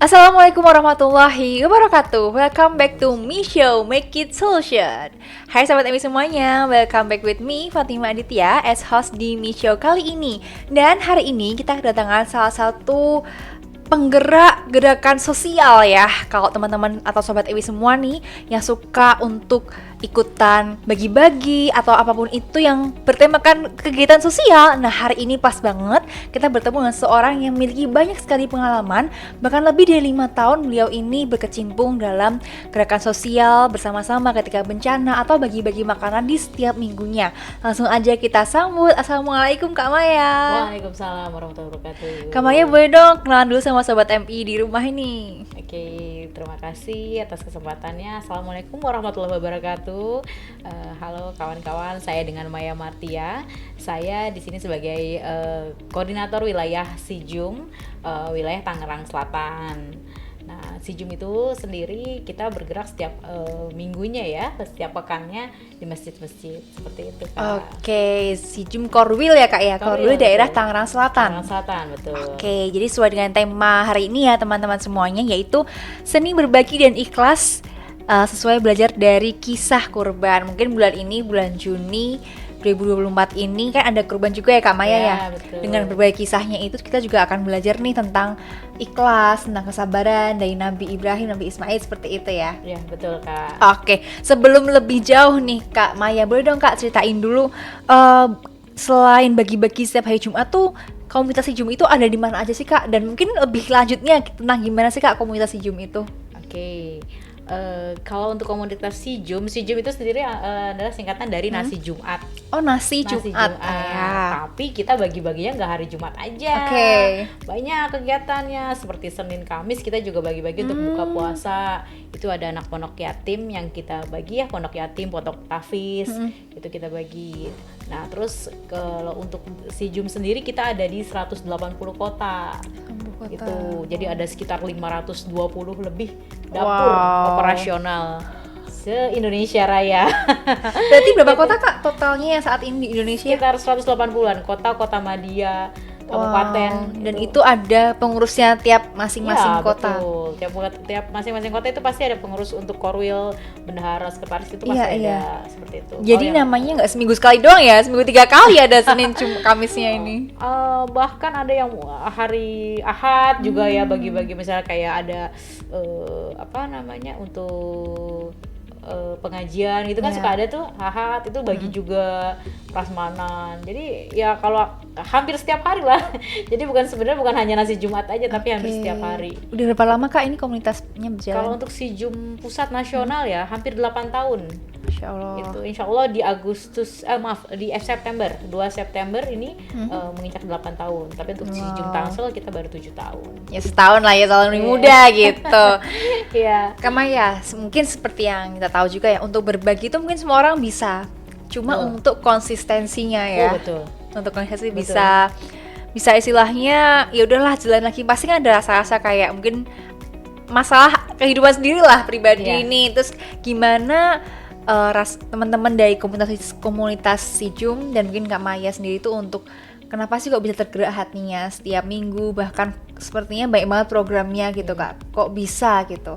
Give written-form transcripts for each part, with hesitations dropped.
Assalamualaikum warahmatullahi wabarakatuh. Welcome back to Me Show, Make It Solution. Hai sahabat MI semuanya, welcome back with me Fatima Aditya as host di Me Show kali ini. Dan hari ini kita kedatangan salah satu penggerak gerakan sosial ya. Kalau teman-teman atau sobat Ewi semua nih yang suka untuk ikutan bagi-bagi atau apapun itu yang bertemakan kegiatan sosial. Nah, hari ini pas banget kita bertemu dengan seorang yang memiliki banyak sekali pengalaman. Bahkan lebih dari 5 tahun beliau ini berkecimpung dalam gerakan sosial bersama-sama ketika bencana atau bagi-bagi makanan di setiap minggunya. Langsung aja kita sambut. Assalamualaikum Kak Maya. Waalaikumsalam warahmatullahi wabarakatuh. Kak Maya boleh dong kenalan dulu sama sobat MI di rumah ini. Oke, terima kasih atas kesempatannya. Assalamualaikum warahmatullahi wabarakatuh. Halo kawan-kawan, saya dengan Maya Martia. Saya di sini sebagai koordinator wilayah SIJUM, wilayah Tangerang Selatan. Nah, SIJUM itu sendiri kita bergerak setiap minggunya ya, setiap pekannya di masjid-masjid seperti itu Kak. Oke, SIJUM Korwil ya Kak ya, Korwil daerah Tangerang Selatan. Tangerang Selatan, betul. Oke, jadi sesuai dengan tema hari ini ya teman-teman semuanya, yaitu seni berbagi dan ikhlas sesuai belajar dari kisah kurban. Mungkin bulan ini, bulan Juni 2024 ini kan ada kurban juga ya Kak Maya ya. Betul. Dengan berbagai kisahnya itu kita juga akan belajar nih tentang ikhlas, tentang kesabaran dari Nabi Ibrahim, Nabi Ismail seperti itu ya. Ya, betul Kak. Oke, sebelum lebih jauh nih Kak Maya, boleh dong Kak ceritain dulu selain bagi-bagi setiap hari Jumat tuh komunitas SIJUM itu ada di mana aja sih Kak? Dan mungkin lebih lanjutnya tentang gimana sih Kak komunitas SIJUM itu? Oke. Kalau untuk komunitas SIJUM itu sendiri adalah singkatan dari nasi Jumat. Oh, nasi Jumat. Tapi kita bagi-baginya nggak hari Jumat aja. Oke. Banyak kegiatannya seperti Senin Kamis kita juga bagi-bagi untuk buka puasa. Itu ada anak pondok yatim yang kita bagi ya, pondok yatim, pondok tahfiz, itu kita bagi. Nah, terus kalau untuk SIJUM sendiri kita ada di 180 kota. Gitu. Jadi ada sekitar 520 lebih dapur operasional se-Indonesia Raya. Berarti berapa kota Kak totalnya yang saat ini di Indonesia? Sekitar 180-an kota madya, kabupaten. Dan itu ada pengurusnya tiap masing-masing kota. Betul. Tiap masing-masing kota itu pasti ada pengurus untuk Korwil, bendahara, sekretaris itu pasti ada seperti itu. Jadi namanya nggak seminggu sekali doang ya, seminggu 3 kali ada Senin Kamisnya ini. Bahkan ada yang hari Ahad juga ya bagi-bagi, misalnya kayak ada untuk pengajian gitu kan suka ada tuh Ahad itu bagi juga prasmanan. Jadi ya kalau hampir setiap hari lah. Jadi sebenarnya bukan hanya nasi Jumat aja tapi hampir setiap hari. Udah berapa lama Kak ini komunitasnya berjalan? Kalau untuk SIJUM pusat nasional ya hampir 8 tahun. Masya Allah. Itu insya Allah di di September 2 September ini menginjak 8 tahun. Tapi untuk SIJUM Tangsel kita baru 7 tahun. Ya setahun lah ya, tahun lebih muda gitu. Iya. Kamaya, mungkin seperti yang kita tahu juga ya, untuk berbagi itu mungkin semua orang bisa. Cuma untuk konsistensinya ya. Betul. Untuk konsistensi bisa istilahnya ya udahlah jalan lagi, pasti kan ada rasa-rasa kayak mungkin masalah kehidupan sendiri lah pribadi ini. Terus gimana teman-teman dari komunitas SIJUM dan mungkin Kak Maya sendiri itu untuk kenapa sih kok bisa tergerak hatinya setiap minggu, bahkan sepertinya baik banget programnya gitu Kak, kok bisa gitu?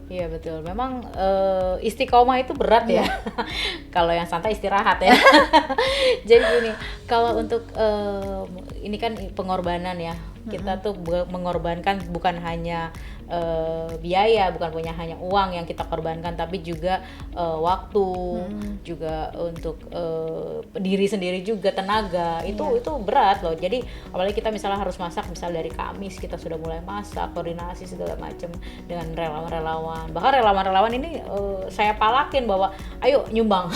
Iya betul, memang istiqomah itu berat ya. Kalau yang santai istirahat ya. Jadi gini, kalau untuk ini kan pengorbanan ya, kita tuh mengorbankan bukan hanya biaya, bukan punya hanya uang yang kita korbankan, tapi juga waktu, juga untuk diri sendiri juga, tenaga. Itu berat loh. Jadi apalagi kita misalnya harus masak, misal dari Kamis kita sudah mulai masak, koordinasi segala macam dengan relawan-relawan. Bahkan relawan-relawan ini saya palakin bahwa ayo nyumbang.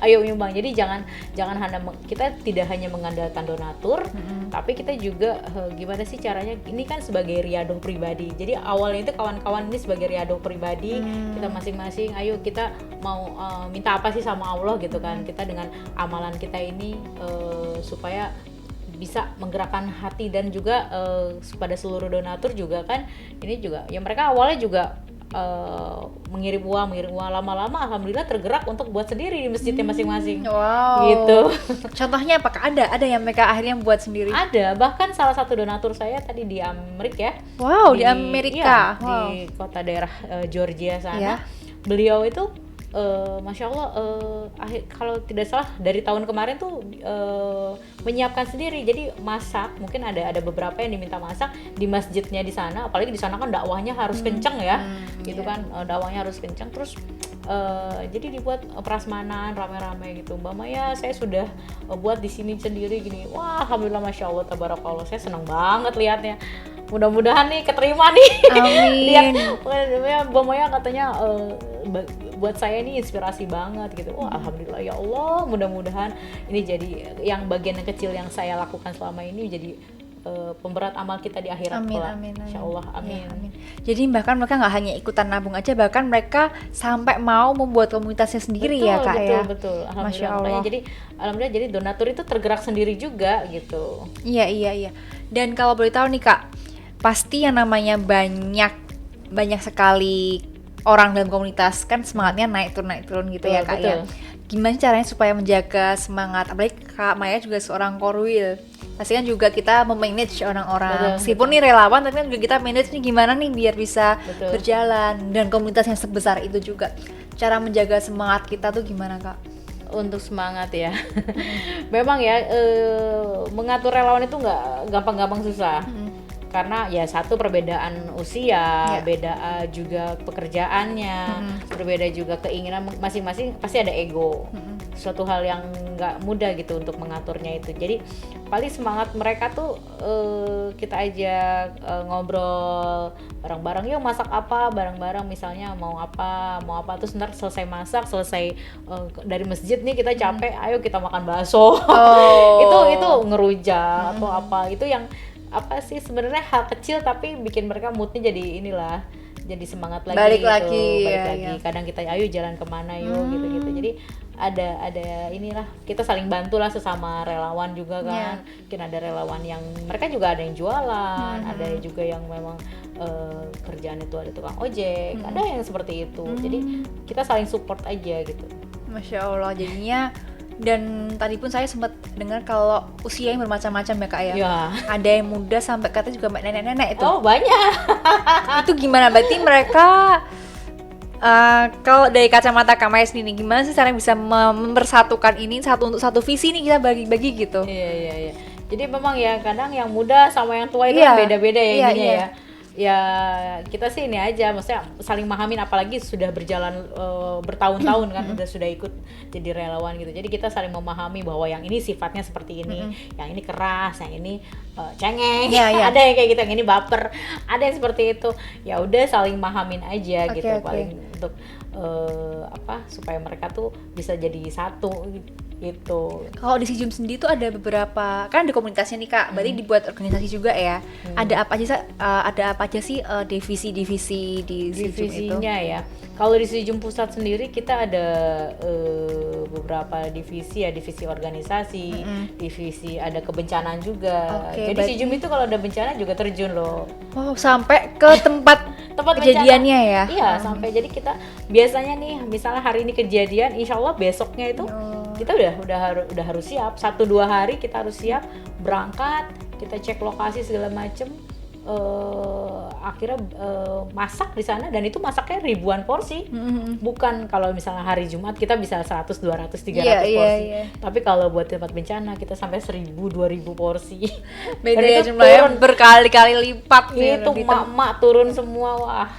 Ayo nyumbang. Jadi jangan kita tidak hanya mengandalkan donatur, tapi kita juga gimana sih caranya, ini kan sebagai riadoh pribadi. Jadi awalnya itu kawan-kawan ini sebagai riadoh pribadi, kita masing-masing ayo kita mau minta apa sih sama Allah gitu kan, kita dengan amalan kita ini supaya bisa menggerakkan hati dan juga pada seluruh donatur juga kan, ini juga ya mereka awalnya juga mengirim uang lama-lama alhamdulillah tergerak untuk buat sendiri di masjidnya masing-masing. Wow. Gitu. Contohnya apakah ada yang mereka akhirnya buat sendiri? Ada, bahkan salah satu donatur saya tadi di Amerika ya. Wow, di Amerika. Iya, Wow. di kota daerah Georgia sana. Ya. Beliau itu Masya Allah, kalau tidak salah dari tahun kemarin tuh menyiapkan sendiri. Jadi masak, mungkin ada beberapa yang diminta masak di masjidnya di sana. Apalagi di sana kan dakwahnya harus kenceng ya, gitu kan, dakwahnya harus kenceng. Terus jadi dibuat prasmanan rame-rame gitu. Mbak Maya, saya sudah buat di sini sendiri gini. Wah, alhamdulillah, Masya Allah, tabarakallah. Saya senang banget lihatnya. Mudah-mudahan nih keterima nih. Amin. Lihat Mbak Maya katanya buat saya ini inspirasi banget gitu. Wah, alhamdulillah ya Allah, mudah-mudahan ini jadi yang bagian yang kecil yang saya lakukan selama ini jadi pemberat amal kita di akhirat. Amin. Insyaallah, amin. Ya, amin. Jadi bahkan mereka nggak hanya ikutan nabung aja, bahkan mereka sampai mau membuat komunitasnya sendiri, ya Kak ya. Betul. Masya Alhamdulillah. Allah. Jadi alhamdulillah jadi donatur itu tergerak sendiri juga gitu. Iya. Dan kalau boleh tahu nih Kak, pasti yang namanya banyak sekali orang dalam komunitas kan semangatnya naik turun gitu ya Kak ya. Gimana caranya supaya menjaga semangat? Apalagi Kak Maya juga seorang korwil. Pasti kan juga kita memanage orang-orang. Meskipun nih relawan, tapi kan juga kita manage nih gimana nih biar bisa berjalan, dan komunitas yang sebesar itu juga. Cara menjaga semangat kita tuh gimana Kak? Untuk semangat ya. Memang ya mengatur relawan itu nggak gampang-gampang susah. Karena ya satu perbedaan usia, beda juga pekerjaannya, berbeda juga keinginan masing-masing, pasti ada ego. Suatu hal yang nggak mudah gitu untuk mengaturnya itu. Jadi paling semangat mereka tuh kita ajak ngobrol bareng-bareng, yuk masak apa bareng-bareng, misalnya mau apa terus ntar selesai masak, selesai dari masjid nih kita capek, ayo kita makan bakso. itu ngerujak atau apa, itu yang apa sih sebenarnya hal kecil tapi bikin mereka moodnya jadi inilah, jadi semangat lagi. Balik gitu. lagi. Kadang kita ayo jalan kemana yuk gitu. Jadi ada inilah, kita saling bantu lah sesama relawan juga kan. Mungkin ada relawan yang mereka juga ada yang jualan, ada juga yang memang kerjaan itu ada tukang ojek, ada yang seperti itu. Jadi kita saling support aja gitu. Masya Allah, jadinya. Dan tadi pun saya sempat dengar kalau usia yang bermacam-macam ya Kak ya. Ada yang muda sampai katanya juga nenek-nenek itu. Oh banyak. Itu gimana? Berarti mereka kalau dari kacamata Kak Maya sendiri, gimana sih caranya bisa mempersatukan ini untuk satu visi nih kita bagi-bagi gitu? Iya. Jadi memang ya kadang yang muda sama yang tua itu kan beda-beda ya ininya ya. Ya kita sih ini aja, maksudnya saling mahamin, apalagi sudah berjalan bertahun-tahun kan, sudah ikut jadi relawan gitu. Jadi kita saling memahami bahwa yang ini sifatnya seperti ini, yang ini keras, yang ini cengeng, ada yang kayak gitu, yang ini baper, ada yang seperti itu. Ya udah saling mahamin aja gitu. Paling untuk supaya mereka tuh bisa jadi satu gitu. Kalau di Sijum sendiri tuh ada beberapa, kan ada komunitasnya nih Kak, berarti dibuat organisasi juga ya. Ada apa aja sih divisi-divisi di Sijum itu? Divisinya ya. Kalau di Sijum Pusat sendiri kita ada beberapa divisi ya, divisi organisasi, divisi ada kebencanaan juga. Jadi Sijum itu kalau ada bencana juga terjun loh. Oh, sampai ke tempat kejadiannya ya? Iya, sampai. Jadi kita biasanya nih, misalnya hari ini kejadian, insya Allah besoknya itu kita udah harus siap. 1-2 hari kita harus siap berangkat, kita cek lokasi segala macem. Akhirnya masak di sana, dan itu masaknya ribuan porsi. Bukan kalau misalnya hari Jumat kita bisa 100, 200, 300 porsi. Tapi kalau buat tempat bencana kita sampai 1000-2000 porsi. Beda ya jumlahnya berkali-kali lipat. Itu mak-mak turun semua, wah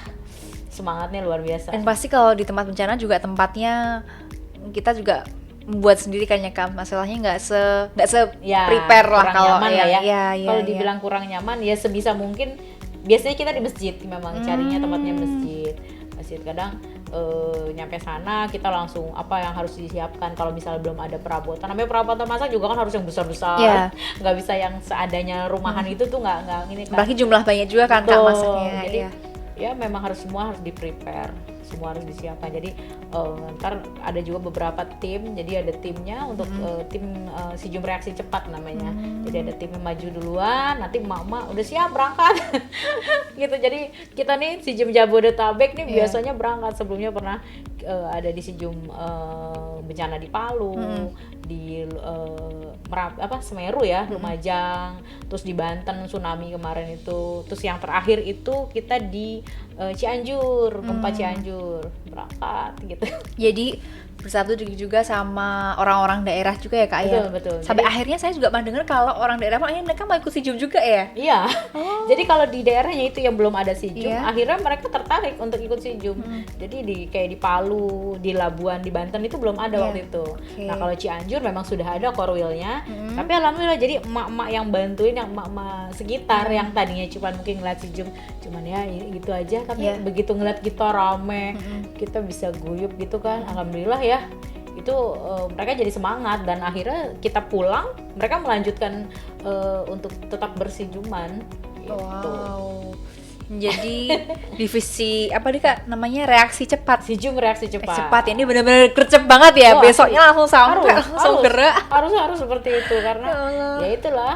semangatnya luar biasa. Dan pasti kalau di tempat bencana juga tempatnya kita juga membuat sendiri kayaknya Kak, masalahnya nggak se prepare lah kalau kalau dibilang kurang nyaman ya sebisa mungkin biasanya kita di masjid, memang carinya tempatnya masjid. Kadang nyampe sana kita langsung apa yang harus disiapkan, kalau misalnya belum ada perabotan, namanya perabotan masak juga kan harus yang besar-besar, nggak bisa yang seadanya rumahan itu tuh nggak ini kan. Bagi jumlah banyak juga kan Kak masaknya. Jadi ya memang semua harus di prepare. semua harus disiapkan. Jadi ntar ada juga beberapa tim, jadi ada timnya untuk tim si Jum reaksi cepat namanya. Jadi ada tim yang maju duluan, nanti emak-emak udah siap berangkat gitu. Jadi kita nih si Jum Jabodetabek nih biasanya berangkat. Sebelumnya pernah ada di si Jum bencana di Palu, di Semeru ya, Lumajang, terus di Banten tsunami kemarin itu, terus yang terakhir itu kita di Cianjur, gempa Cianjur, berangkat gitu. Jadi bersatu juga sama orang-orang daerah juga ya Kak ya. Betul. Sampai Jadi, akhirnya saya juga pernah dengar kalau orang daerah mereka mau ikut si Jum juga ya. iya. Jadi kalau di daerahnya itu yang belum ada si Jum, Iya. akhirnya mereka tertarik untuk ikut si Jum. Jadi kayak di Palu, di Labuan, di Banten itu belum ada waktu itu. Oke. Nah kalau Cianjur memang sudah ada core wheel-nya, tapi alhamdulillah jadi emak-emak yang bantuin, yang emak-emak sekitar yang tadinya cuma mungkin ngeliat si Jum, cuman ya gitu aja, tapi begitu ngeliat kita rame, kita bisa guyup gitu kan, alhamdulillah ya. Itu mereka jadi semangat, dan akhirnya kita pulang mereka melanjutkan untuk tetap bersijuman gitu. Wow. Jadi divisi apa nih Kak namanya, reaksi cepat. Si Jum reaksi cepat. Cepat ya, ini benar-benar gercep banget ya. Wah, Besoknya langsung sampai, langsung gerak. harus seperti itu karena Ya Allah. ya itulah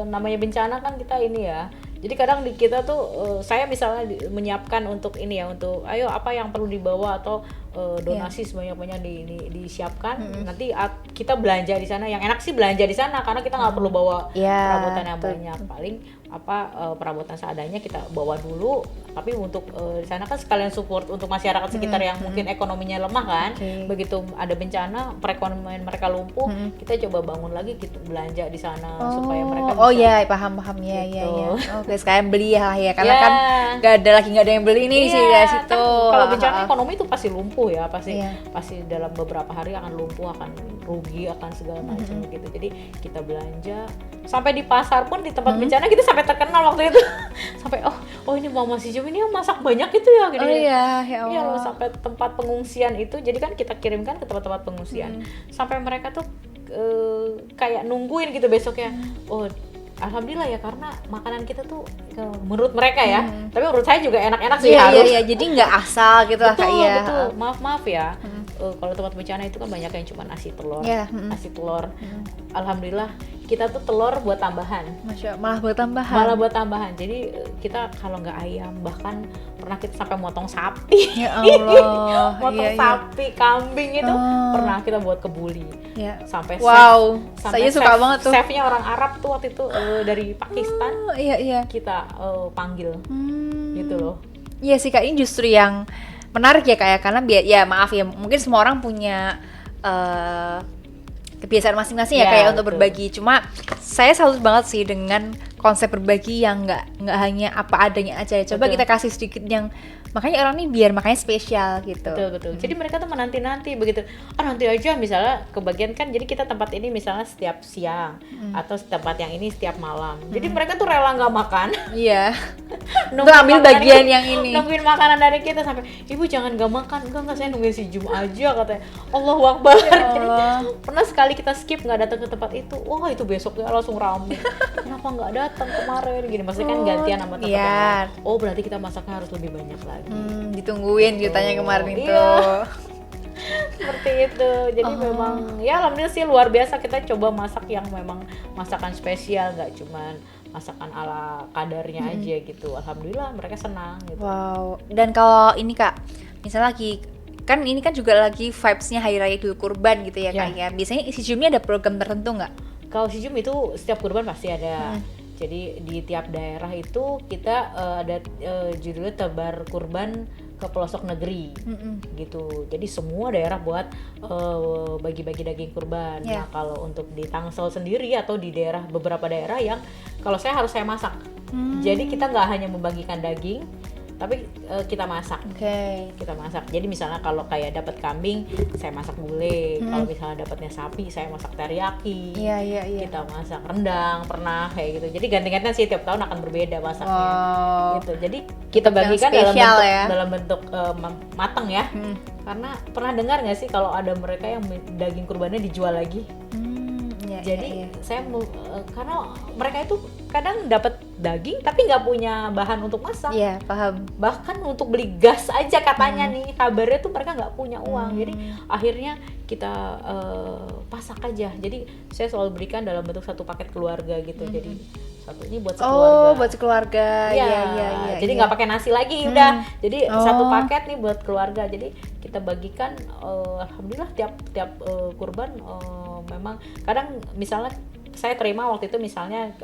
namanya bencana kan kita ini ya. Jadi kadang di kita tuh saya misalnya menyiapkan untuk ini ya, untuk ayo apa yang perlu dibawa atau donasi sebanyak-banyak disiapkan. Nanti kita belanja di sana. Yang enak sih belanja di sana karena kita nggak perlu bawa perabotan yang banyak. Paling perabotan seadanya kita bawa dulu. Tapi untuk di sana kan sekalian support untuk masyarakat sekitar yang mungkin ekonominya lemah kan. Begitu ada bencana, perekonomian mereka lumpuh, kita coba bangun lagi, kita belanja di sana supaya mereka bisa. Oh iya, paham ya ya. Oke, sekalian beli ya karena Ya. kan nggak ada yang beli nih sih dari situ. Kan kalau bencana ekonomi itu pasti lumpuh ya, pasti Iya. pasti dalam beberapa hari akan lumpuh, akan rugi, akan segala macam gitu. Jadi kita belanja sampai di pasar pun, di tempat bencana kita sampai terkenal waktu itu. Sampai oh ini Mama si Jum ini yang masak banyak itu ya gini. Oh iya, ya Allah. Iya loh, sampai tempat pengungsian itu. Jadi kan kita kirimkan ke tempat-tempat pengungsian. Sampai mereka tuh kayak nungguin gitu besoknya. Oh, alhamdulillah ya, karena makanan kita tuh menurut mereka ya, tapi menurut saya juga enak-enak sih harus. Iya, jadi nggak asal gitu lah Kak ya. Betul. Maaf ya. Kalau tempat bencana itu kan banyak yang cuma nasi telur. Nasi telur. Alhamdulillah kita tuh telur buat tambahan. Masya Allah, malah buat tambahan. Malah buat tambahan. Jadi kita kalau nggak ayam, bahkan pernah kita sampai motong sapi. Ya Allah. Motong sapi, kambing itu pernah kita buat kebuli. Ya. Sampai saya suka banget tuh. Chefnya orang Arab tuh waktu itu dari Pakistan. Iya. Kita panggil gitu loh. Iya sih Kak, ini justru yang menarik ya Kak ya, karena maaf ya, mungkin semua orang punya kebiasaan masing-masing ya kayak untuk berbagi. Cuma saya salut banget sih dengan konsep berbagi yang nggak hanya apa adanya aja. Coba kita kasih sedikit yang makanya orang nih biar makanya spesial gitu. Betul. Jadi mereka tuh menanti-nanti begitu. Nanti aja misalnya kebagian kan, jadi kita tempat ini misalnya setiap siang atau tempat yang ini setiap malam. Jadi mereka tuh rela nggak makan. Iya. Untuk ambil bagian yang ini. Nungguin makanan dari kita sampai, "Ibu jangan nggak makan." Enggak, saya nungguin si Jum aja katanya. Allahu Akbar. Jadi pernah sekali kita skip nggak datang ke tempat itu. Wah, itu besoknya langsung rame. Kenapa nggak datang kemarin? Gini maksudnya kan gantian sama tempat yang lain. Oh, berarti kita masaknya harus lebih banyak lagi. Ditungguin ditanya kemarin itu. Seperti itu. Jadi memang ya alhamdulillah sih luar biasa, kita coba masak yang memang masakan spesial, nggak cuman masakan ala kadarnya aja gitu. Alhamdulillah mereka senang gitu. Wow. Dan kalau ini Kak, misalnya lagi kan ini kan juga lagi vibes-nya Hari Raya Idul Kurban gitu ya Kak ya. Biasanya si Jum ini ada program tertentu nggak? Kalau si Jum itu setiap kurban pasti ada. Jadi di tiap daerah itu kita ada judulnya tebar kurban ke pelosok negeri gitu. Jadi semua daerah buat bagi-bagi daging kurban. Nah kalau untuk di Tangsel sendiri atau di beberapa daerah yang kalau saya harus saya masak. Jadi kita nggak hanya membagikan daging, tapi kita masak. Kita masak. Jadi misalnya kalau kayak dapat kambing, saya masak gulai. Kalau misalnya dapatnya sapi, saya masak teriyaki. Iya. Kita masak rendang, pernah kayak gitu. Jadi ganti-gantian sih, tiap tahun akan berbeda masaknya. Gitu. Jadi kita bagikan dalam bentuk matang ya. Karena pernah dengar nggak sih kalau ada mereka yang daging kurbannya dijual lagi? Jadi saya karena mereka itu kadang dapat daging tapi nggak punya bahan untuk masak. Iya, paham. Bahkan untuk beli gas aja katanya nih kabarnya tuh mereka nggak punya uang. Jadi akhirnya kita pasak aja. Jadi saya selalu berikan dalam bentuk satu paket keluarga gitu. Jadi satu ini buat sekeluarga. Oh, buat sekeluarga. Iya, Iya. jadi nggak pakai nasi lagi udah. Jadi satu paket nih buat keluarga. Jadi kita bagikan. Alhamdulillah tiap kurban memang kadang misalnya saya terima waktu itu misalnya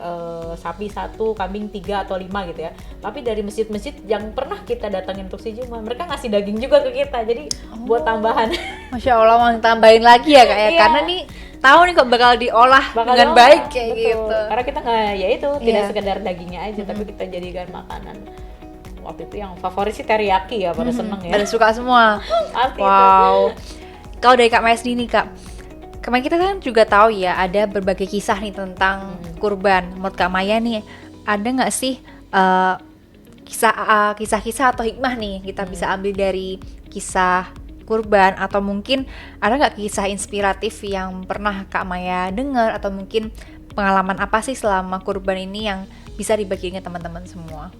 sapi 1, kambing 3 atau 5 gitu ya. Tapi dari masjid-masjid yang pernah kita datangin untuk si Jumat, mereka ngasih daging juga ke kita. Jadi buat tambahan. Masya Allah, mau tambahin lagi ya Kak ya. Iya. Karena nih tahu nih kok bakal diolah dengan baik kayak betul. gitu. Karena kita nggak, ya itu tidak Iya. sekedar dagingnya aja, tapi kita jadikan makanan. Waktu itu yang favorit sih teriyaki ya, pada seneng ya. Dan suka semua. Pasti itu. Wow. Kalau dari Kak Maya sendiri nih Kak, kemarin kita kan juga tahu ya ada berbagai kisah nih tentang kurban. Menurut Kak Maya nih, ada nggak sih kisah-kisah atau hikmah nih kita bisa ambil dari kisah kurban, atau mungkin ada nggak kisah inspiratif yang pernah Kak Maya dengar, atau mungkin pengalaman apa sih selama kurban ini yang bisa dibagiin ke teman-teman semua?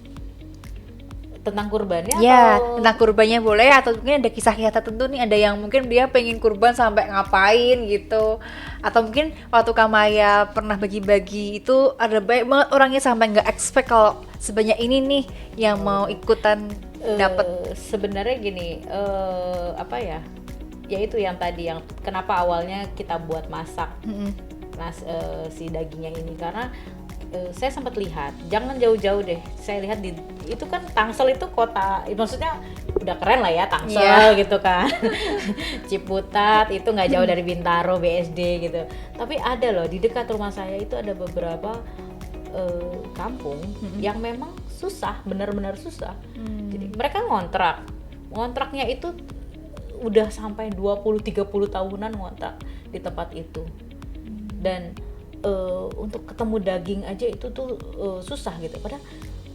Tentang kurbannya Ya, atau tentang kurbannya boleh, atau mungkin ada kisah-kisah tertentu nih, ada yang mungkin dia pengen kurban sampai ngapain gitu, atau mungkin waktu Kak Maya pernah bagi-bagi itu ada banyak banget orangnya sampai nggak expect kalau sebanyak ini nih yang mau ikutan dapat. sebenarnya gini, apa ya? Ya itu yang tadi yang kenapa awalnya kita buat masak si dagingnya ini, karena saya sempat lihat, jangan jauh-jauh deh, saya lihat itu kan Tangsel itu kota, maksudnya udah keren lah ya Tangsel gitu kan. Ciputat itu nggak jauh dari Bintaro, BSD gitu. Tapi ada loh di dekat rumah saya itu ada beberapa kampung yang memang susah, benar-benar susah. Jadi mereka ngontraknya itu udah sampai 20-30 tahunan ngontrak di tempat itu. Dan untuk ketemu daging aja itu tuh susah gitu. Padahal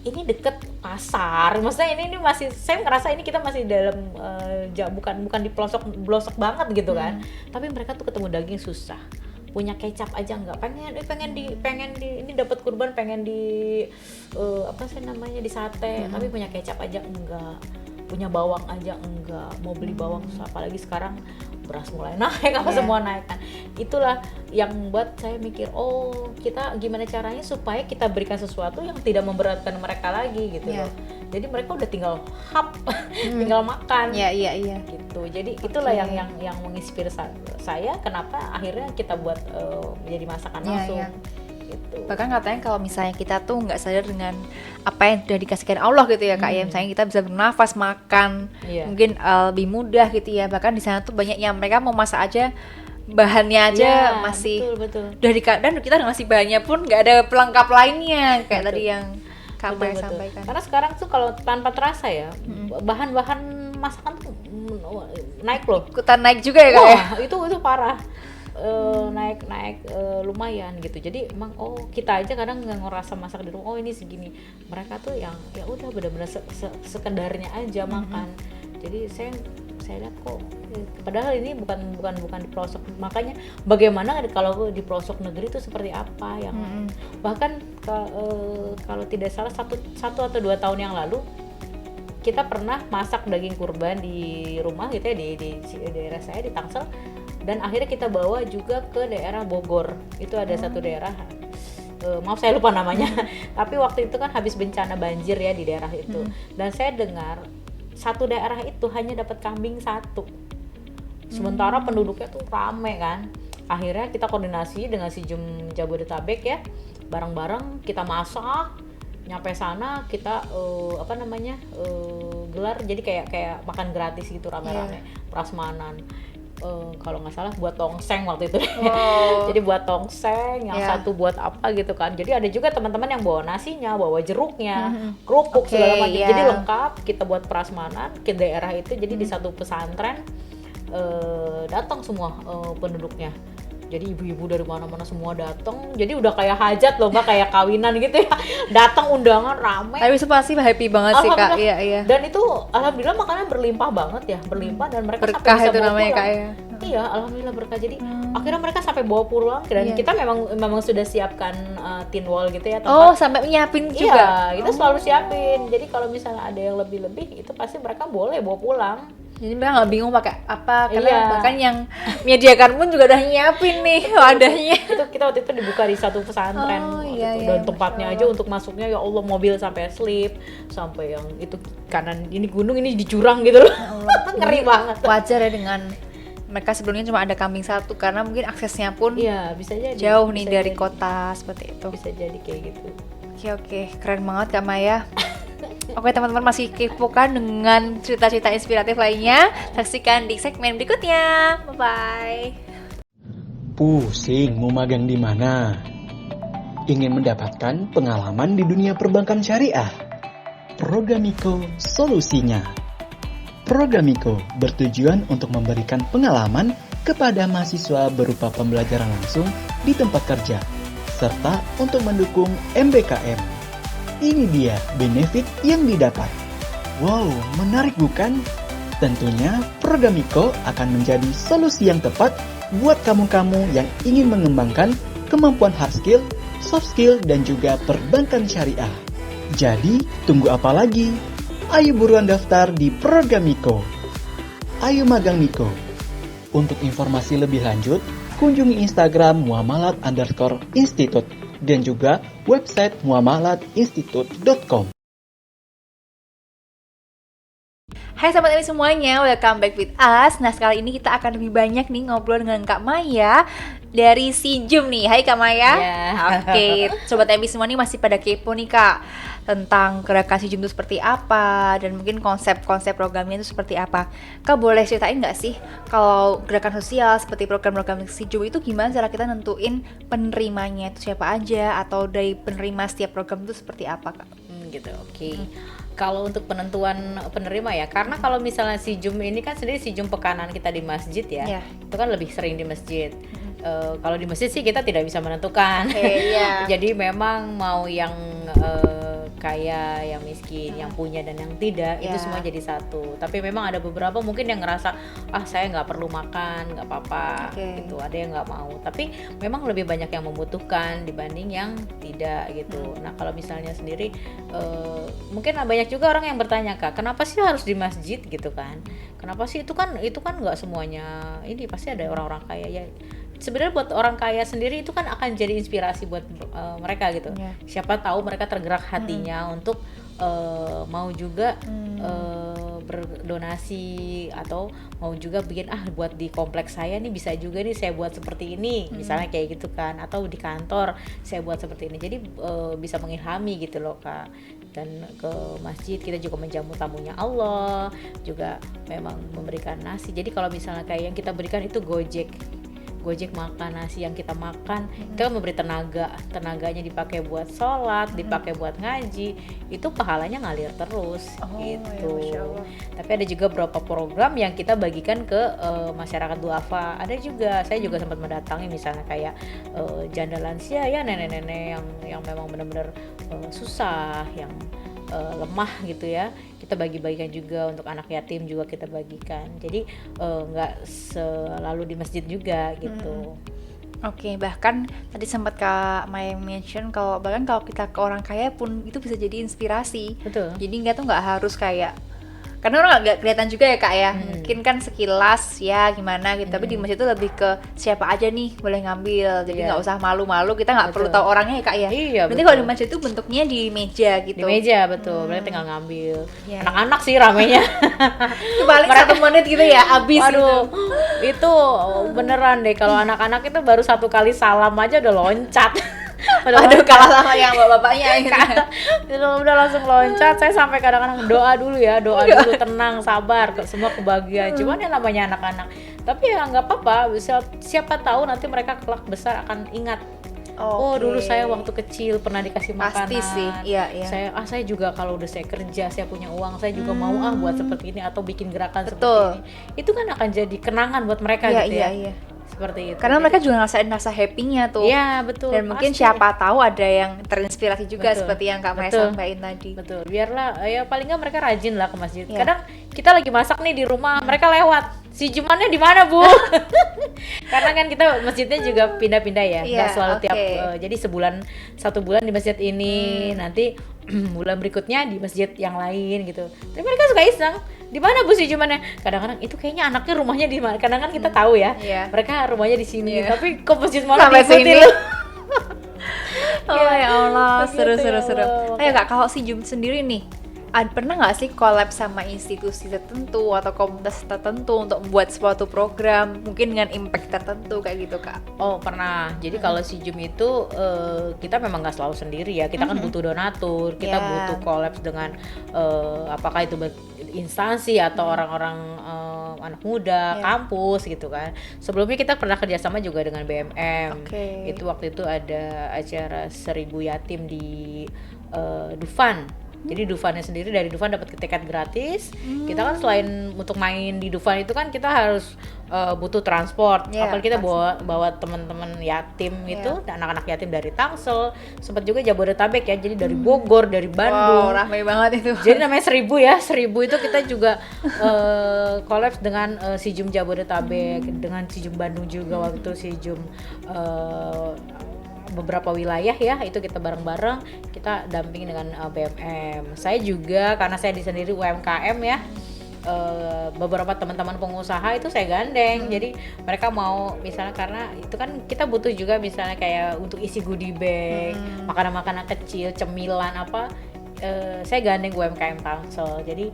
ini deket pasar. Maksudnya ini masih, saya ngerasa ini kita masih dalam bukan di pelosok banget gitu kan. Tapi mereka tuh ketemu daging susah. Punya kecap aja nggak, pengen di ini dapat kurban pengen di apa sih namanya, di sate, tapi punya kecap aja enggak, punya bawang aja enggak, mau beli bawang susah. Apalagi sekarang beras mulai naik, semua naik kan. Itulah yang membuat saya mikir, oh kita gimana caranya supaya kita berikan sesuatu yang tidak memberatkan mereka lagi gitu loh. Jadi mereka udah tinggal tinggal makan. Iya. Gitu. Jadi itulah yang menginspirasi saya, kenapa akhirnya kita buat menjadi masakan langsung. Gitu. Bahkan katanya kalau misalnya kita tuh nggak sadar dengan apa yang sudah dikasihkan Allah gitu ya Kak ya, misalnya kita bisa bernafas, makan, mungkin lebih mudah gitu ya. Bahkan di sana tuh banyak yang mereka mau masak aja, bahannya aja masih betul. dari kadang kita ngasih bahannya pun nggak ada pelengkap lainnya kayak tadi yang Kak Maya sampaikan. Karena sekarang tuh kalau tanpa terasa ya, bahan-bahan masakan tuh naik loh. Ikutan naik juga ya Kak ya? Itu parah. Naik lumayan gitu. Jadi emang kita aja kadang nggak ngerasa masak di rumah, ini segini. Mereka tuh yang ya udah benar-benar sekedarnya aja makan. Jadi saya lihat kok padahal ini bukan di pelosok. Makanya bagaimana kalau di pelosok negeri itu seperti apa yang bahkan kalau tidak salah satu atau 2 tahun yang lalu kita pernah masak daging kurban di rumah gitu ya, di daerah saya di Tangsel. Dan akhirnya kita bawa juga ke daerah Bogor. Itu ada satu daerah, maaf saya lupa namanya. Tapi waktu itu kan habis bencana banjir ya di daerah itu. Dan saya dengar satu daerah itu hanya dapat kambing 1. Sementara penduduknya tuh rame kan. Akhirnya kita koordinasi dengan si Jum Jabodetabek ya. Bareng-bareng kita masak. Nyampe sana kita gelar jadi kayak makan gratis gitu rame-rame, prasmanan. Kalau nggak salah buat tongseng waktu itu. Jadi buat tongseng, yang satu buat apa gitu kan. Jadi ada juga teman-teman yang bawa nasinya, bawa jeruknya, kerupuk segala macam. Jadi lengkap kita buat prasmanan ke daerah itu. Jadi di satu pesantren datang semua penduduknya. Jadi ibu-ibu dari mana-mana semua datang. Jadi udah kayak hajat loh Mbak, kayak kawinan gitu ya. Datang undangan rame. Tapi itu pasti happy banget sih Kak. Iya. Dan itu alhamdulillah makanan berlimpah banget ya, berlimpah dan mereka berkah sampai bisa itu bawa namanya pulang. Kak ya. Iya, alhamdulillah berkah. Jadi akhirnya mereka sampai bawa pulang dan Iya. kita memang sudah siapkan tin wall gitu ya Oh, tempat. sampai nyiapin Iya, juga. kita selalu siapin. Jadi kalau misalnya ada yang lebih-lebih itu pasti mereka boleh bawa pulang. Jadi mereka nggak bingung pakai apa, karena Iya. bahkan yang menyediakan pun juga udah nyiapin nih wadahnya. Itu kita waktu itu dibuka di satu pesantren Oh, waktu iya, itu. iya, Dan Masya tempatnya Allah. aja untuk masuknya ya Allah, mobil sampai slip, sampai yang itu kanan ini gunung ini di jurang gitu loh. Ngeri banget. Wajar ya dengan mereka sebelumnya cuma ada kambing satu, karena mungkin aksesnya pun Iya, bisa jadi. jauh nih Bisa dari jadi. kota seperti itu. Bisa jadi kayak gitu. Oke, keren banget Kak Maya. Oke teman-teman, masih kepo kan dengan cerita-cerita inspiratif lainnya? Saksikan di segmen berikutnya. Bye-bye. Pusing mau magang di mana? Ingin mendapatkan pengalaman di dunia perbankan syariah? Programiko solusinya. Programiko bertujuan untuk memberikan pengalaman kepada mahasiswa berupa pembelajaran langsung di tempat kerja, serta untuk mendukung MBKM. Ini dia benefit yang didapat. Wow, menarik bukan? Tentunya Programiko akan menjadi solusi yang tepat buat kamu-kamu yang ingin mengembangkan kemampuan hard skill, soft skill, dan juga perbankan syariah. Jadi, tunggu apa lagi? Ayo buruan daftar di Programiko. Ayo magang Miko. Untuk informasi lebih lanjut, kunjungi Instagram muamalat_institute dan juga website muamalatinstitute.com. Hai sahabat ini semuanya, welcome back with us. Nah, sekali ini kita akan lebih banyak nih ngobrol dengan Kak Maya dari Sijum nih. Hai Kak Maya. Iya. Oke, sobat MB semua nih masih pada kepo nih Kak, tentang gerakan Sijum itu seperti apa dan mungkin konsep-konsep programnya itu seperti apa. Kak boleh ceritain nggak sih kalau gerakan sosial seperti program-program Sijum itu gimana cara kita nentuin penerimanya itu siapa aja, atau dari penerima setiap program itu seperti apa Kak? Gitu, oke. Kalau untuk penentuan penerima ya, karena kalau misalnya si Jum ini kan sendiri si Jum pekanan kita di masjid ya, Iya. itu kan lebih sering di masjid. Kalau di masjid sih kita tidak bisa menentukan. Iya. Jadi memang mau yang kaya, yang miskin, yang punya dan yang tidak, itu Ya. semua jadi satu. Tapi memang ada beberapa mungkin yang ngerasa saya nggak perlu makan, nggak apa-apa, Oke. gitu. Ada yang nggak mau. Tapi memang lebih banyak yang membutuhkan dibanding yang tidak gitu. Nah kalau misalnya sendiri, mungkin banyak juga orang yang bertanya Kak, kenapa sih harus di masjid gitu kan? Kenapa sih itu kan nggak semuanya ini, pasti ada orang-orang kaya ya. Sebenarnya buat orang kaya sendiri itu kan akan jadi inspirasi buat mereka gitu. Ya. Siapa tahu mereka tergerak hatinya untuk mau juga berdonasi, atau mau juga bikin buat di kompleks saya nih bisa juga nih saya buat seperti ini, misalnya kayak gitu kan, atau di kantor saya buat seperti ini. Jadi bisa mengilhami gitu loh Kak. Dan ke masjid kita juga menjamu tamunya Allah, juga memang memberikan nasi. Jadi kalau misalnya kayak yang kita berikan itu Gojek makan nasi yang kita makan, kita kan memberi tenaganya dipakai buat sholat, dipakai buat ngaji, itu pahalanya ngalir terus gitu. Ya, Masya Allah. Tapi ada juga beberapa program yang kita bagikan ke masyarakat duafa. Ada juga, saya juga sempat mendatangi misalnya kayak janda lansia ya, nenek-nenek yang memang benar-benar susah, yang lemah gitu ya, kita bagi-bagikan juga. Untuk anak yatim juga kita bagikan. Jadi nggak selalu di masjid juga gitu. Oke, bahkan tadi sempat Kak Maya mention kalau bahkan kalau kita ke orang kaya pun itu bisa jadi inspirasi. Betul. Jadi nggak harus kayak, karena orang nggak kelihatan juga ya Kak ya, mungkin kan sekilas ya gimana gitu, tapi di masjid itu lebih ke siapa aja nih boleh ngambil, jadi Iya. nggak usah malu-malu, kita nggak perlu Betul. tahu orangnya ya Kak ya. Iya, Berarti betul. kalau di masjid itu bentuknya di meja gitu. Di meja betul, berarti tinggal ngambil. Iya. Anak-anak sih ramenya. Itu paling 1 menit gitu ya, abis Waduh, gitu. itu beneran deh, kalau anak-anak itu baru 1 kali salam aja udah loncat. Aduh, kalah sama yang bapak-bapaknya gitu. Udah langsung loncat. Saya sampai kadang-kadang doa dulu, tenang, sabar, semua kebahagiaan. Cuman yang namanya anak-anak, tapi ya nggak apa-apa, siapa tahu nanti mereka kelak besar akan ingat, oh Oke. dulu saya waktu kecil pernah dikasih makanan. Pasti sih, iya. Saya juga kalau udah saya kerja, saya punya uang, saya juga mau buat seperti ini, atau bikin gerakan Betul. seperti ini. Itu kan akan jadi kenangan buat mereka Iya, gitu iya, ya. iya. Seperti itu. Karena mereka juga ngerasain rasa happy-nya tuh. Iya, betul. Dan mungkin pasti. siapa tahu ada yang terinspirasi juga Betul. seperti yang Kak Maya Betul. sampaikan tadi. Betul, biarlah ya paling nggak mereka rajin lah ke masjid. Iya. Kadang kita lagi masak nih di rumah, mereka lewat, si Jumannya di mana Bu? Karena kan kita masjidnya juga pindah-pindah ya, nggak selalu tiap. Jadi satu bulan di masjid ini, nanti bulan berikutnya di masjid yang lain gitu. Tapi mereka suka iseng, di mana Bu si Jumannya? Kadang-kadang itu kayaknya anaknya rumahnya di mana? Kadang-kadang kita tahu ya, mereka rumahnya di sini, tapi kok masjid malah sampai diikuti sini. loh. Oh ya Allah, Begitu seru. ya Oh ya Kak, kalau si Jum sendiri nih, pernah nggak sih collab sama institusi tertentu atau komunitas tertentu untuk membuat suatu program mungkin dengan impact tertentu kayak gitu Kak? Oh pernah. Jadi kalau si Jum itu kita memang nggak selalu sendiri ya. Kita kan butuh donatur, kita butuh collab dengan apakah itu instansi atau orang-orang anak muda, kampus gitu kan. Sebelumnya kita pernah kerjasama juga dengan BMM. Itu waktu itu ada acara 1000 yatim di Dufan. Jadi Dufannya sendiri, dari Dufan dapat tiket gratis. Kita kan selain untuk main di Dufan itu kan kita harus butuh transport. Apalagi kita bawa teman-teman yatim itu, anak-anak yatim dari Tangsel, sempat juga Jabodetabek ya. Jadi dari Bogor, dari Bandung. Wow, ramai banget itu. Jadi namanya 1000 ya. 1000 itu kita juga collab dengan si Jum Jabodetabek, dengan si Jum Bandung juga waktu itu si Jum beberapa wilayah ya, itu kita bareng-bareng, kita dampingi dengan BMM. Saya juga karena saya sendiri UMKM ya, beberapa teman-teman pengusaha itu saya gandeng. Jadi mereka mau misalnya, karena itu kan kita butuh juga misalnya kayak untuk isi goodie bag, makanan-makanan kecil, cemilan apa, saya gandeng UMKM Tangsel. Jadi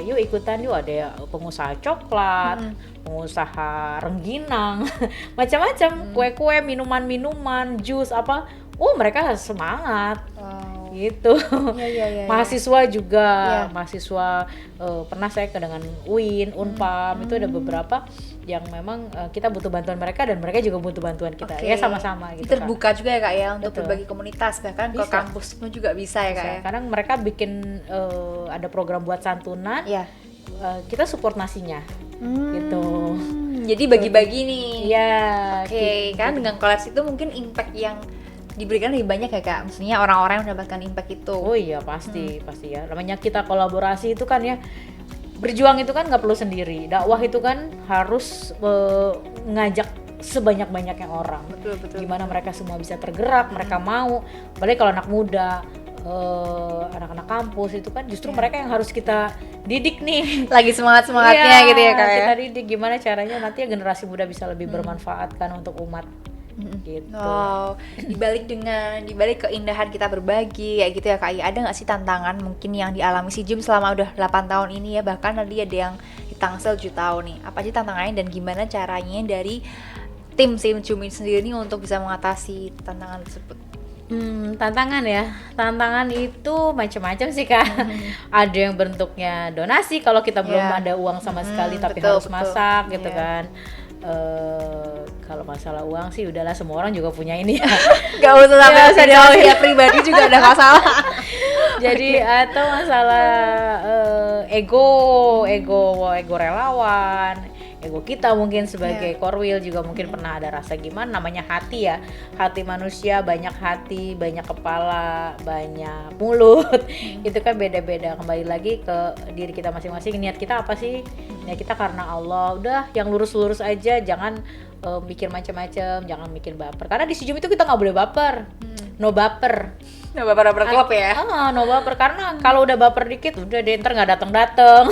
yuk ikutan yuk, ada pengusaha coklat, pengusaha rengginang, macam-macam, kue-kue, minuman-minuman, jus apa. Mereka semangat. Gitu. Mahasiswa juga, mahasiswa pernah saya dengan UIN, Unpam, itu ada beberapa yang memang kita butuh bantuan mereka dan mereka juga butuh bantuan kita. Ya sama-sama gitu. Terbuka juga ya Kak ya untuk berbagi komunitas, bahkan ke kampus pun juga bisa ya Kak ya. Kadang mereka bikin ada program buat santunan. Kita support nasinya. Gitu. Jadi bagi-bagi nih. Iya. Kan dengan kolaps itu mungkin impact yang diberikan lebih banyak ya Kak, maksudnya orang-orang yang mendapatkan impact itu. Oh iya pasti ya. Namanya kita kolaborasi itu kan ya, berjuang itu kan nggak perlu sendiri. Dakwah itu kan harus ngajak sebanyak-banyaknya orang. Betul. Gimana mereka semua bisa tergerak, mereka mau. Apalagi kalau anak muda, anak-anak kampus itu kan justru mereka yang harus kita didik nih. Lagi semangat-semangatnya gitu ya Kak ya. Kita didik gimana caranya nanti generasi muda bisa lebih bermanfaat kan untuk umat. Gitu. Dibalik keindahan kita berbagi kayak gitu ya Kak, ada nggak sih tantangan mungkin yang dialami si Jum selama udah 8 tahun ini ya, bahkan tadi ada yang di Tangsel 7 tahun nih, apa sih tantangannya dan gimana caranya dari tim si Jum sendiri nih untuk bisa mengatasi tantangan tersebut? Tantangan itu macam-macam sih Kak. Ada yang bentuknya donasi kalau kita belum ada uang sama sekali, tapi harus masak gitu kan. Kalau masalah uang sih udahlah, semua orang juga punya ini ya. Gak usah sampai dia pribadi juga ada masalah. Jadi atau masalah ego relawan, ego kita mungkin sebagai korwil juga mungkin pernah ada rasa gimana, namanya hati ya, hati manusia, banyak hati, banyak kepala, banyak mulut. Itu kan beda-beda, kembali lagi ke diri kita masing-masing. Niat kita apa sih? Niat kita karena Allah, udah yang lurus-lurus aja, jangan mikir macam-macam, jangan mikir baper. Karena di Sijum itu kita nggak boleh baper, no baper. No baper klub ya? No baper, karena kalau udah baper dikit udah deh ntar nggak datang.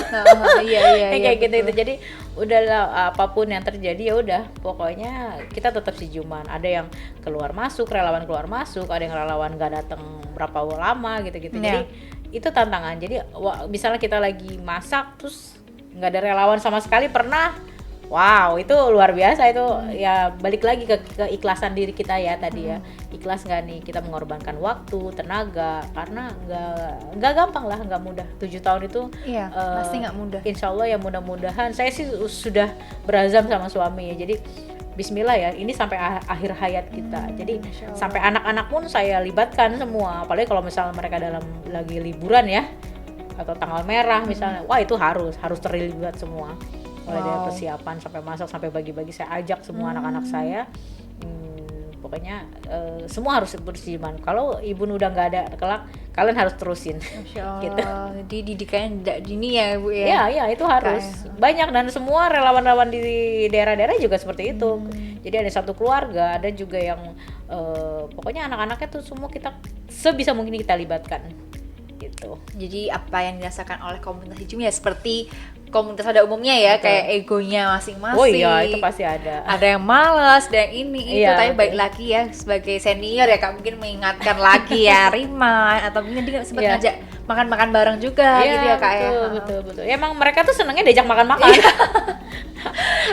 Iya, kayak gitu itu. Jadi udahlah, apapun yang terjadi ya udah, pokoknya kita tetap Sijuman. Ada yang keluar masuk, relawan keluar masuk, ada yang relawan nggak datang berapa lama gitu. Jadi itu tantangan. Jadi misalnya kita lagi masak terus nggak ada relawan sama sekali, pernah. Wow, itu luar biasa itu. Ya balik lagi ke keikhlasan diri kita ya tadi ya. Ikhlas nggak nih kita mengorbankan waktu, tenaga, karena nggak gampang lah, nggak mudah. 7 tahun itu pasti nggak mudah. Insya Allah ya, mudah-mudahan. Saya sih sudah berazam sama suami ya. Jadi Bismillah ya, ini sampai akhir hayat kita. Jadi sampai anak-anak pun saya libatkan semua. Apalagi kalau misalnya mereka lagi liburan ya, atau tanggal merah misalnya, wah itu harus terlibat semua. Mulai dari persiapan sampai masak sampai bagi-bagi, saya ajak semua anak-anak saya. Pokoknya semua harus bersiapan. Kalau ibu udah nggak ada kelak, kalian harus terusin. Masya Allah. Gitu. Jadi didikannya tidak dini ya Bu ya. Ya itu harus banyak, dan semua relawan-relawan di daerah-daerah juga seperti itu. Jadi ada satu keluarga, ada juga yang pokoknya anak-anaknya tuh semua kita sebisa mungkin kita libatkan gitu. Jadi apa yang dirasakan oleh komunitas hijau ya seperti komunitas pada umumnya ya, Betul. kayak egonya masing-masing. Oh iya, itu pasti ada. Ada yang malas, ada yang ini itu, Iya, tapi betul. baik lagi ya sebagai senior ya Kak mungkin mengingatkan lagi ya Rima, atau mungkin dia sempat Iya. ngajak makan-makan bareng juga gitu ya Kak ya. betul. Ya, emang mereka tuh senengnya diajak makan-makan.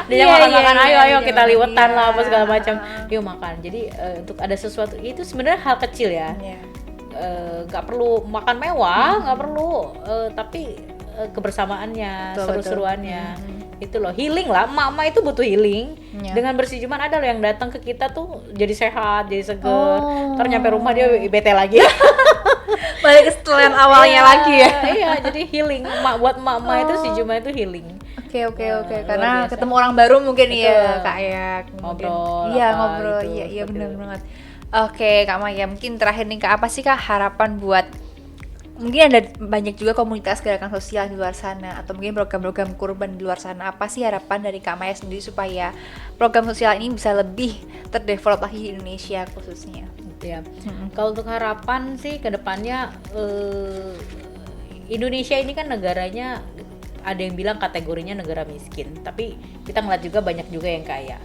Diajak Iya, makan-makan, iya, ayo iya, kita liwetan iya. lah apa segala macam. Yuk makan. Jadi untuk ada sesuatu itu sebenarnya hal kecil ya. Iya. Nggak perlu makan mewah, nggak perlu, tapi kebersamaannya, Betul, seru-seruannya, itu loh, healing lah. Emak-emak itu butuh healing. Iya. Dengan bersih cuman ada loh yang datang ke kita tuh jadi sehat, jadi seger. Oh. Ntar nyampe rumah dia bete lagi. Balik ke setelan awalnya Iya, lagi ya. Iya, jadi healing. Buat emak-emak itu si Juma itu healing. Oke, luar karena biasa. ketemu orang baru mungkin Betul. ya Kak ya. Kemudian- Ngobrol Iya, apa ngobrol. gitu, Iya, seperti benar itu. banget. Oke, Kak Maya, mungkin terakhir nih Kak, apa sih Kak harapan buat, mungkin ada banyak juga komunitas gerakan sosial di luar sana, atau mungkin program-program kurban di luar sana. Apa sih harapan dari Kak Maya sendiri supaya program sosial ini bisa lebih terdevelop lagi di Indonesia khususnya? Ya. Kalau untuk harapan sih ke depannya, Indonesia ini kan negaranya ada yang bilang kategorinya negara miskin, tapi kita ngeliat juga banyak juga yang kaya.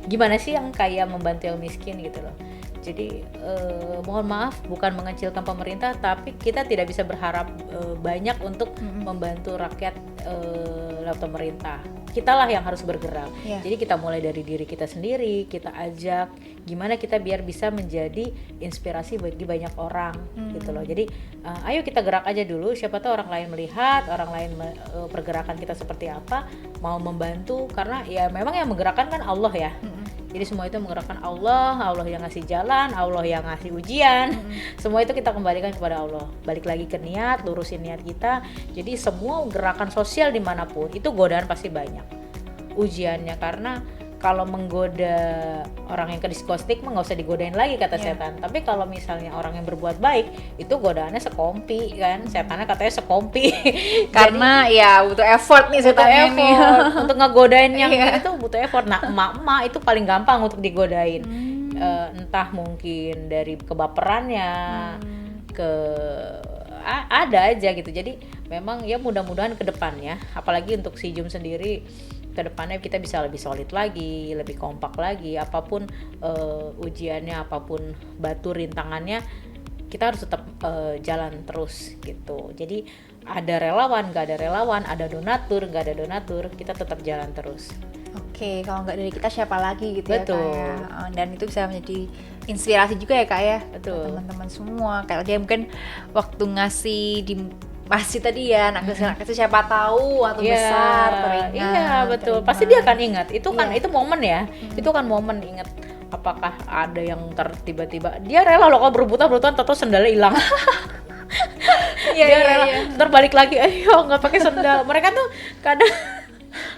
Gimana sih yang kaya membantu yang miskin gitu loh. Jadi mohon maaf, bukan mengecilkan pemerintah, tapi kita tidak bisa berharap banyak untuk membantu rakyat lewat pemerintah. Kitalah yang harus bergerak. Iya. Jadi kita mulai dari diri kita sendiri, kita ajak gimana kita biar bisa menjadi inspirasi bagi banyak orang gitu loh. Jadi ayo kita gerak aja dulu, siapa tahu orang lain melihat, orang lain pergerakan kita seperti apa, mau membantu, karena ya memang yang menggerakkan kan Allah ya. Jadi semua itu menggerakkan Allah yang ngasih jalan, Allah yang ngasih ujian. Semua itu kita kembalikan kepada Allah. Balik lagi ke niat, lurusin niat kita. Jadi semua gerakan sosial dimanapun itu godaan pasti banyak ujiannya, karena kalau menggoda orang yang ke diskotik mah nggak usah digodain lagi kata setan. Tapi kalau misalnya orang yang berbuat baik, itu godaannya sekompi kan, setannya katanya sekompi. Karena ya butuh effort nih Butuh setannya nih. effort untuk ngegodain yang Iya. itu butuh effort. Nah, emak-emak itu paling gampang untuk digodain. Entah mungkin dari kebaperannya, ke ada aja gitu. Jadi memang ya mudah-mudahan ke depannya, apalagi untuk si Jum sendiri, ke depannya kita bisa lebih solid lagi, lebih kompak lagi, apapun ujiannya, apapun batu rintangannya, kita harus tetap jalan terus gitu. Jadi ada relawan, nggak ada relawan, ada donatur, nggak ada donatur, kita tetap jalan terus. Oke, kalau nggak dari kita siapa lagi gitu Betul. ya Kak ya. Dan itu bisa menjadi inspirasi juga ya Kak ya. Betul. Buat teman-teman semua. Kayak dia mungkin waktu ngasih di masjid tadi ya, anak kecil siapa tahu waktu Iya, besar teringat. iya betul. teringat. Pasti dia akan ingat. Itu kan Iya. itu momen ya. Itu kan momen ingat. Apakah ada yang tiba-tiba dia rela loh kalau berebutan tahu sendalnya hilang. Iya, Dia iya, rela. iya. Ntar balik lagi, ayo nggak pakai sendal. Mereka tuh kadang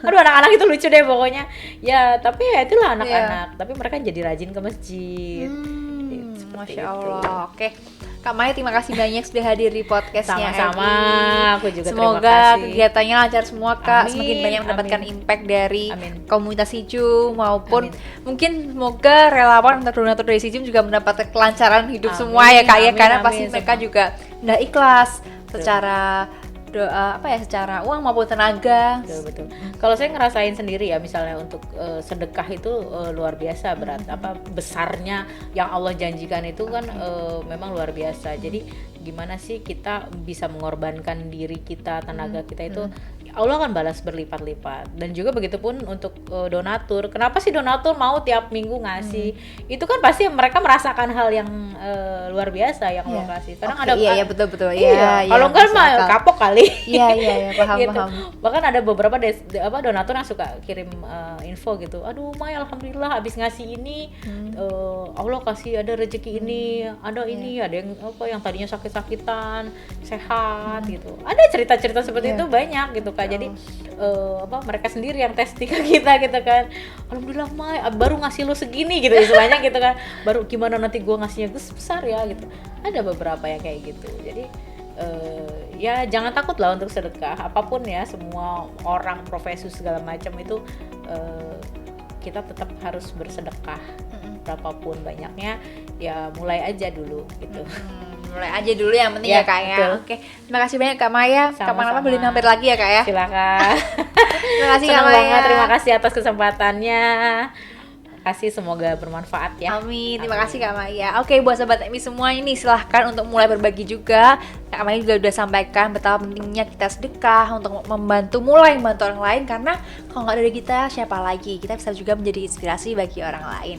aduh, anak-anak itu lucu deh pokoknya. Ya, tapi ya itulah anak-anak. Tapi mereka jadi rajin ke masjid. Seperti Masya itu. Allah. Oke. Kak Maya, terima kasih banyak sudah hadir di podcastnya. Sama-sama, Edi. aku juga Semoga terima kasih. kegiatannya lancar semua Kak. Amin, Semakin banyak mendapatkan amin. impact dari Amin. komunitas hijau maupun Amin. mungkin semoga relawan atau donatur dari hijau juga mendapatkan kelancaran hidup Amin, semua ya Kak ya. amin, Karena amin, pasti mereka semua. juga udah ikhlas secara doa secara uang maupun tenaga. Betul. Kalau saya ngerasain sendiri ya, misalnya untuk sedekah itu luar biasa berat, besarnya yang Allah janjikan itu kan memang luar biasa. Jadi gimana sih kita bisa mengorbankan diri kita, tenaga kita itu, Allah akan balas berlipat-lipat. Dan juga begitupun untuk donatur. Kenapa sih donatur mau tiap minggu ngasih? Itu kan pasti mereka merasakan hal yang luar biasa yang Allah kasih. Kadang Oke, ada iya betul. Iya, Iya, kalau enggak masuk mah akal. kapok kali. Iya, paham. Bahkan ada beberapa donatur yang suka kirim info gitu. Aduh, Mai, alhamdulillah habis ngasih ini, Allah kasih ada rezeki ini, ada ini, ada yang yang tadinya sakit-sakitan, sehat gitu. Ada cerita-cerita seperti itu banyak gitu Kak. Jadi mereka sendiri yang testing ke kita gitu kan. Alhamdulillah Mai, baru ngasih lu segini gitu istilahnya gitu kan. Baru gimana nanti gua ngasihnya besar ya gitu. Ada beberapa yang kayak gitu. Jadi ya jangan takut lah untuk sedekah apapun ya, semua orang, profesi segala macam itu kita tetap harus bersedekah. Berapapun banyaknya ya mulai aja dulu gitu. Mulai aja dulu yang penting ya Kak ya. Betul. Oke, terima kasih banyak Kak Maya. Sama-sama. Kapan-kapan boleh mampir lagi ya Kak ya. Silakan. Terima kasih Kak Senang Maya. banget, terima kasih atas kesempatannya. Kasih semoga bermanfaat ya. Amin, terima kasih Kak Maya. Oke, buat sahabat MI semua ini silahkan untuk mulai berbagi juga. Kak Maya juga udah sampaikan betapa pentingnya kita sedekah untuk membantu orang lain, karena kalau nggak dari kita siapa lagi? Kita bisa juga menjadi inspirasi bagi orang lain.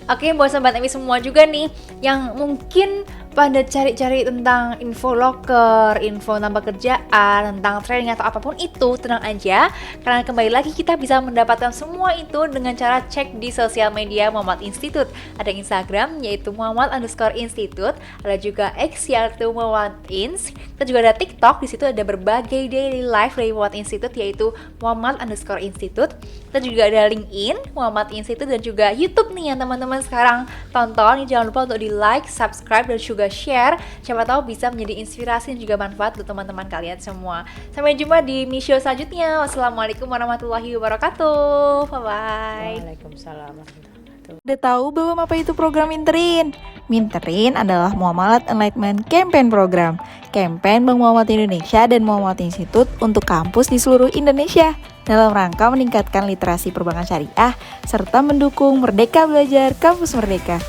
Oke, buat sahabat MI semua juga nih yang mungkin pada cari-cari tentang info loker, info nambah kerjaan, tentang training atau apapun itu, tenang aja, karena kembali lagi kita bisa mendapatkan semua itu dengan cara cek di sosial media Muhammad Institute. Ada Instagram yaitu Muhammad_Institute, ada juga X yaitu Muhammad Ins, kita juga ada TikTok, di situ ada berbagai daily life dari Muhammad Institute yaitu Muhammad_Institute. Kita juga ada LinkedIn Muhammad Institute dan juga YouTube nih yang teman-teman sekarang tonton. Jangan lupa untuk di like, subscribe dan juga share, siapa tahu bisa menjadi inspirasi dan juga manfaat untuk teman-teman kalian semua. Sampai jumpa di Mi Show selanjutnya. Wassalamualaikum warahmatullahi wabarakatuh. Bye bye. Waalaikumsalam warahmatullahi wabarakatuh. Udah tahu belum apa itu program Minterin? Minterin adalah Muamalat Enlightenment Campaign Program. Campaign Bank Muhammad Indonesia dan Muhammad Institute untuk kampus di seluruh Indonesia dalam rangka meningkatkan literasi perbankan syariah serta mendukung Merdeka Belajar Kampus Merdeka.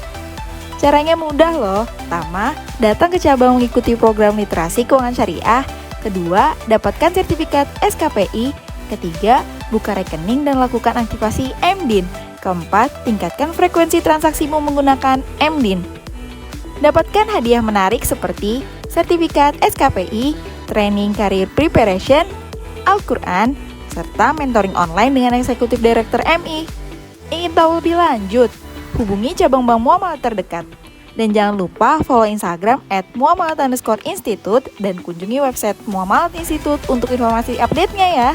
Caranya mudah loh. Pertama, datang ke cabang mengikuti program literasi keuangan syariah. Kedua, dapatkan sertifikat SKPI. Ketiga, buka rekening dan lakukan aktivasi MDIN. Keempat, tingkatkan frekuensi transaksimu menggunakan MDIN. Dapatkan hadiah menarik seperti sertifikat SKPI, training career preparation, Al-Quran, serta mentoring online dengan Eksekutif Director MI. Ingin tahu lebih lanjut? Hubungi cabang Bank Muamalat terdekat. Dan jangan lupa follow Instagram @muamalat_institute dan kunjungi website Muamalat Institute untuk informasi update-nya ya.